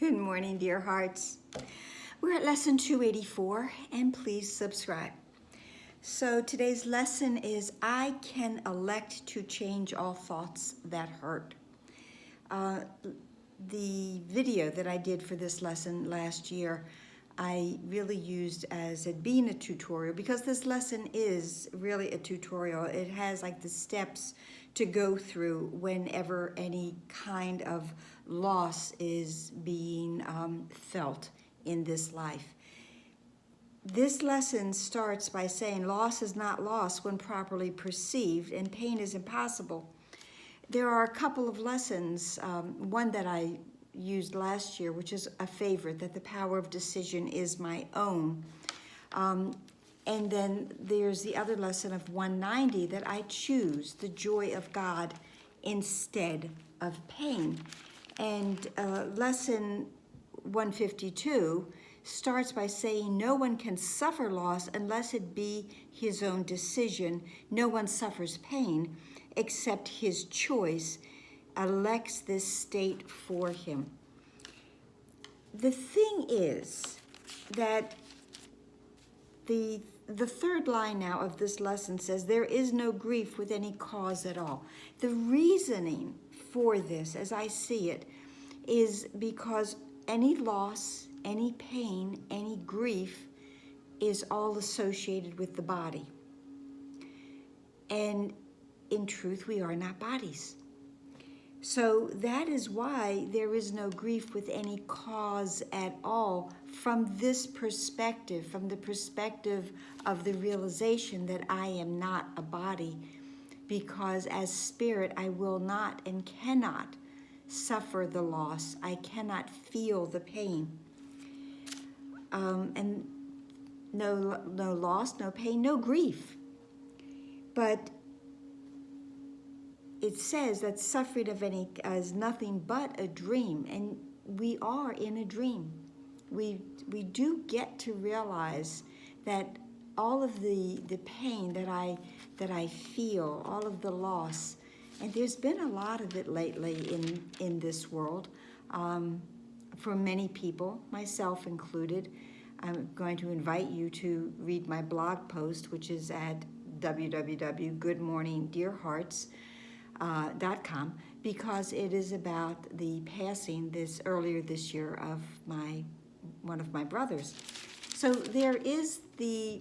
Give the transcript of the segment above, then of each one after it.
Good morning, dear hearts. We're at lesson 284, and please subscribe. So today's lesson is I can elect to change all thoughts that hurt. The video that I did for this lesson last year, I really used as it being a tutorial because this lesson is really a tutorial. It has like the steps to go through whenever any kind of loss is being felt in this life. This lesson starts by saying loss is not loss when properly perceived, and pain is impossible. There are a couple of lessons, one that I used last year, which is a favorite, that the power of decision is my own. And then there's the other lesson of 190, that I choose the joy of God instead of pain. And lesson 152 starts by saying no one can suffer loss unless it be his own decision. No one suffers pain except his choice elects this state for him. The thing is that the third line now of this lesson says there is no grief with any cause at all. The reasoning for this, as I see it, is because any loss, any pain, any grief is all associated with the body. And in truth, we are not bodies. So that is why there is no grief with any cause at all from this perspective, from the perspective of the realization that I am not a body, because as spirit, I will not and cannot suffer the loss. I cannot feel the pain. And no loss, no pain, no grief. But it says that suffering of any is nothing but a dream, and we are in a dream. We do get to realize that all of the pain that I feel, all of the loss, and there's been a lot of it lately in this world, for many people, myself included. I'm going to invite you to read my blog post, which is at www.goodmorningdearhearts.com, because it is about the passing earlier this year of one of my brothers. So there is the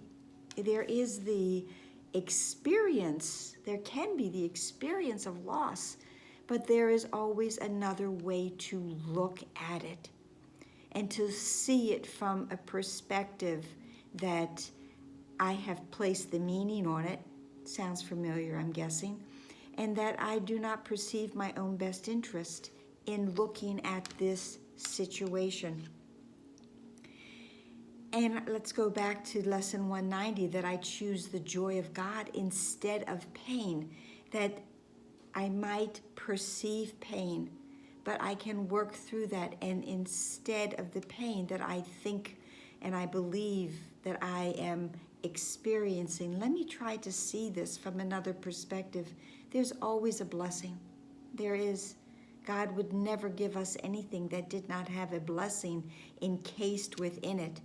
experience, there can be the experience of loss, but there is always another way to look at it and to see it from a perspective that I have placed the meaning on it. Sounds familiar, I'm guessing. And that I do not perceive my own best interest in looking at this situation. And let's go back to lesson 190, that I choose the joy of God instead of pain, that I might perceive pain, but I can work through that, and instead of the pain that I think and I believe that I am experiencing, let me try to see this from another perspective. There's always a blessing. There is. God would never give us anything that did not have a blessing encased within it.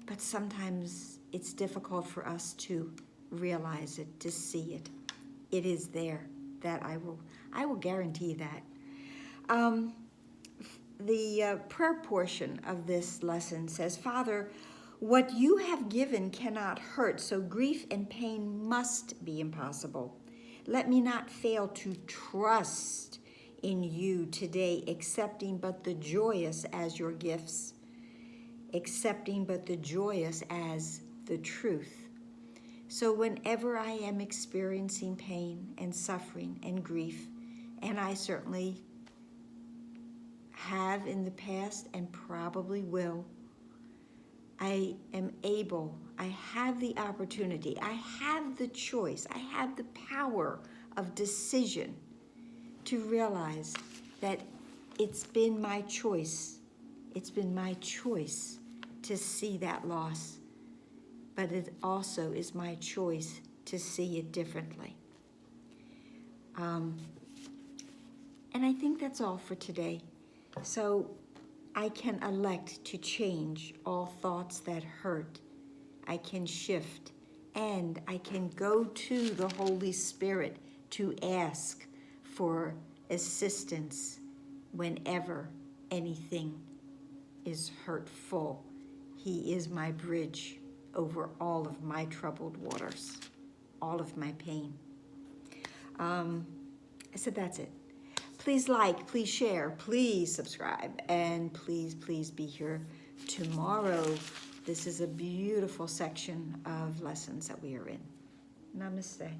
But sometimes it's difficult for us to realize it, to see it. It is there. That I will guarantee that. The prayer portion of this lesson says, Father, what you have given cannot hurt, so grief and pain must be impossible. Let me not fail to trust in you today, accepting but the joyous as your gifts, accepting but the joyous as the truth. So whenever I am experiencing pain and suffering and grief, and I certainly have in the past and probably will, I have the opportunity, I have the choice, I have the power of decision to realize that it's been my choice. It's been my choice to see that loss, but it also is my choice to see it differently. And I think that's all for today. So I can elect to change all thoughts that hurt. I can shift, and I can go to the Holy Spirit to ask for assistance whenever anything is hurtful. He is my bridge over all of my troubled waters, all of my pain. So that's it. Please like, please share, please subscribe, and please be here tomorrow. This is a beautiful section of lessons that we are in. Namaste.